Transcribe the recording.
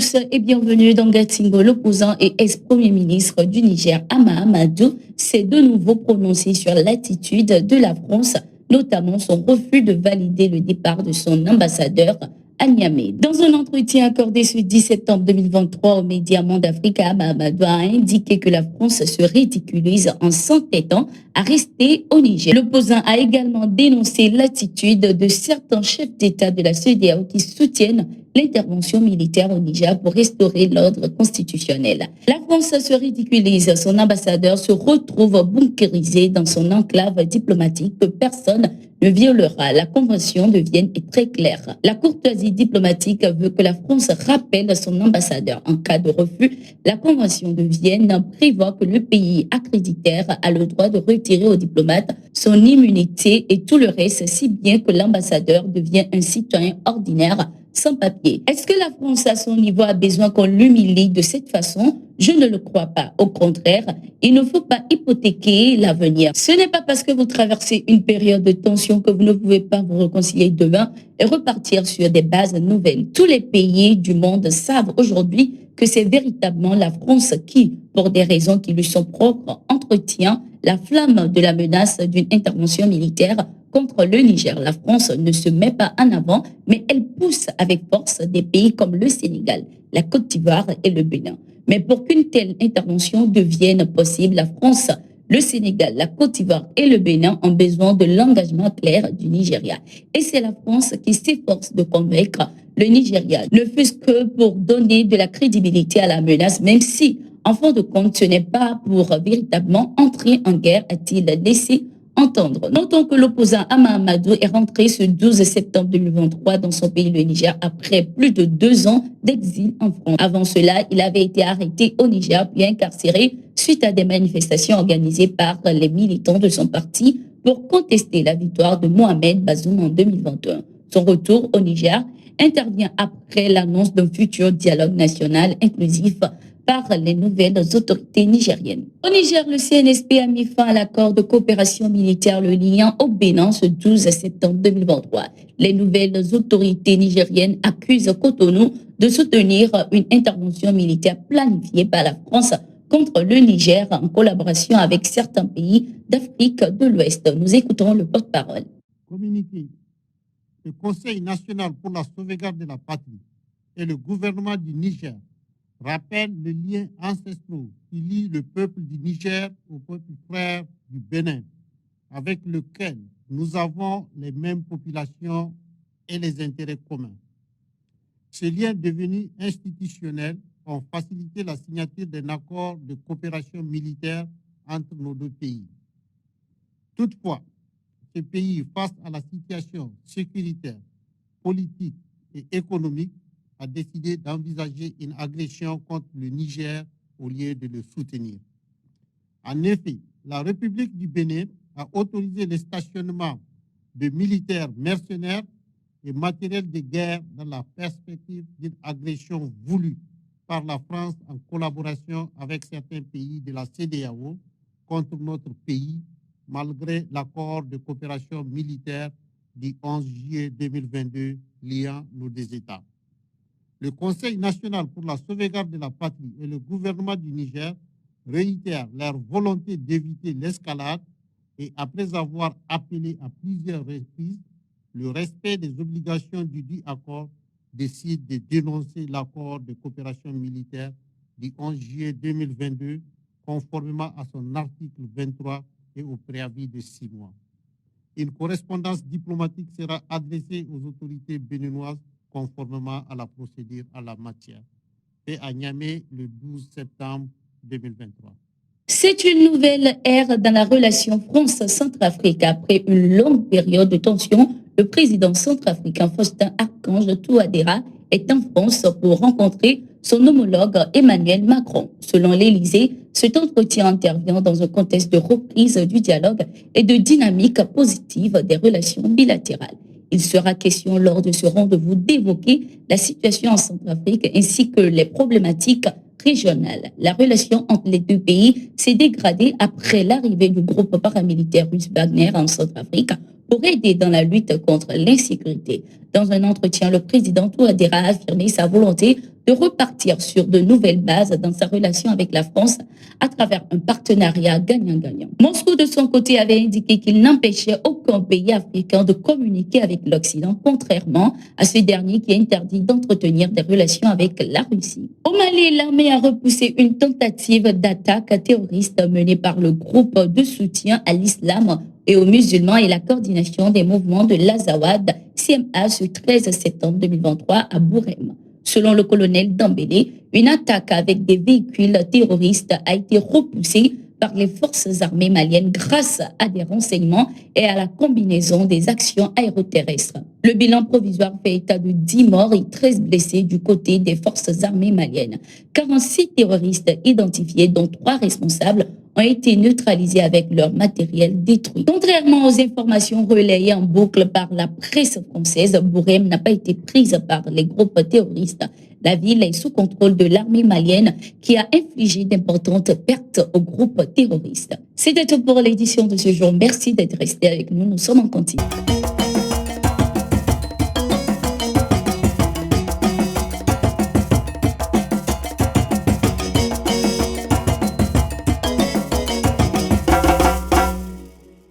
tous et bienvenue dans Gatingo. L'opposant et ex-premier ministre du Niger, Hama Amadou, s'est de nouveau prononcé sur l'attitude de la France, notamment son refus de valider le départ de son ambassadeur à Niamey. Dans un entretien accordé ce 10 septembre 2023 aux médias Monde Africa, Hama Amadou a indiqué que la France se ridiculise en s'entêtant à rester au Niger. L'opposant a également dénoncé l'attitude de certains chefs d'État de la CEDEAO qui soutiennent l'intervention militaire au Niger pour restaurer l'ordre constitutionnel. La France se ridiculise, son ambassadeur se retrouve bunkérisé dans son enclave diplomatique que personne ne violera. La convention de Vienne est très claire. La courtoisie diplomatique veut que la France rappelle son ambassadeur. En cas de refus, la convention de Vienne prévoit que le pays accréditaire a le droit de retirer au diplomate son immunité et tout le reste, si bien que l'ambassadeur devient un citoyen ordinaire sans papier. Est-ce que la France, à son niveau, a besoin qu'on l'humilie de cette façon? Je ne le crois pas. Au contraire, il ne faut pas hypothéquer l'avenir. Ce n'est pas parce que vous traversez une période de tension que vous ne pouvez pas vous réconcilier demain et repartir sur des bases nouvelles. Tous les pays du monde savent aujourd'hui que c'est véritablement la France qui, pour des raisons qui lui sont propres, entretient la flamme de la menace d'une intervention militaire contre le Niger. La France ne se met pas en avant, mais elle pousse avec force des pays comme le Sénégal, la Côte d'Ivoire et le Bénin. Mais pour qu'une telle intervention devienne possible, la France, le Sénégal, la Côte d'Ivoire et le Bénin ont besoin de l'engagement clair du Nigeria. Et c'est la France qui s'efforce de convaincre le Nigeria, ne fût-ce que pour donner de la crédibilité à la menace, même si, en fin de compte, ce n'est pas pour véritablement entrer en guerre, a-t-il laissé entendre. Notons que l'opposant Hama Amadou est rentré ce 12 septembre 2023 dans son pays, le Niger, après plus de 2 ans d'exil en France. Avant cela, il avait été arrêté au Niger puis incarcéré suite à des manifestations organisées par les militants de son parti pour contester la victoire de Mohamed Bazoum en 2021. Son retour au Niger intervient après l'annonce d'un futur dialogue national inclusif par les nouvelles autorités nigériennes. Au Niger, le CNSP a mis fin à l'accord de coopération militaire le liant au Bénin ce 12 septembre 2023. Les nouvelles autorités nigériennes accusent Cotonou de soutenir une intervention militaire planifiée par la France contre le Niger en collaboration avec certains pays d'Afrique de l'Ouest. Nous écoutons le porte-parole. Communiqué. Le Conseil national pour la sauvegarde de la patrie et le gouvernement du Niger rappelle le lien ancestral qui lie le peuple du Niger au peuple frère du Bénin, avec lequel nous avons les mêmes populations et les intérêts communs. Ces liens devenus institutionnels ont facilité la signature d'un accord de coopération militaire entre nos deux pays. Toutefois, ce pays, face à la situation sécuritaire, politique et économique, a décidé d'envisager une agression contre le Niger au lieu de le soutenir. En effet, la République du Bénin a autorisé le stationnement de militaires mercenaires et matériel de guerre dans la perspective d'une agression voulue par la France en collaboration avec certains pays de la CEDEAO contre notre pays, malgré l'accord de coopération militaire du 11 juillet 2022 liant nos deux États. Le Conseil national pour la sauvegarde de la patrie et le gouvernement du Niger réitèrent leur volonté d'éviter l'escalade et, après avoir appelé à plusieurs reprises le respect des obligations du dit accord, décident de dénoncer l'accord de coopération militaire du 11 juillet 2022 conformément à son article 23 et au préavis de 6 mois. Une correspondance diplomatique sera adressée aux autorités béninoises conformément à la procédure à la matière. Fait à Niamey le 12 septembre 2023. C'est une nouvelle ère dans la relation France-Centrafrique. Après une longue période de tension, le président centrafricain Faustin Archange Touadéra est en France pour rencontrer son homologue Emmanuel Macron. Selon l'Élysée, cet entretien intervient dans un contexte de reprise du dialogue et de dynamique positive des relations bilatérales. Il sera question lors de ce rendez-vous d'évoquer la situation en Centrafrique ainsi que les problématiques régionales. La relation entre les deux pays s'est dégradée après l'arrivée du groupe paramilitaire russe Wagner en Centrafrique pour aider dans la lutte contre l'insécurité. Dans un entretien, le président Touadéra a affirmé sa volonté de repartir sur de nouvelles bases dans sa relation avec la France à travers un partenariat gagnant-gagnant. Moscou, de son côté, avait indiqué qu'il n'empêchait aucun pays africain de communiquer avec l'Occident, contrairement à ce dernier qui interdit d'entretenir des relations avec la Russie. Au Mali, l'armée a repoussé une tentative d'attaque terroriste menée par le groupe de soutien à l'islam et aux musulmans et la coordination des mouvements de l'Azawad, CMA, ce 13 septembre 2023 à Bourem. Selon le colonel Dambélé, une attaque avec des véhicules terroristes a été repoussée par les forces armées maliennes grâce à des renseignements et à la combinaison des actions aéroterrestres. Le bilan provisoire fait état de 10 morts et 13 blessés du côté des forces armées maliennes. 46 terroristes identifiés, dont 3 responsables, ont été neutralisés avec leur matériel détruit. Contrairement aux informations relayées en boucle par la presse française, Bourem n'a pas été prise par les groupes terroristes. La ville est sous contrôle de l'armée malienne qui a infligé d'importantes pertes aux groupes terroristes. C'était tout pour l'édition de ce jour. Merci d'être resté avec nous. Nous sommes en continu.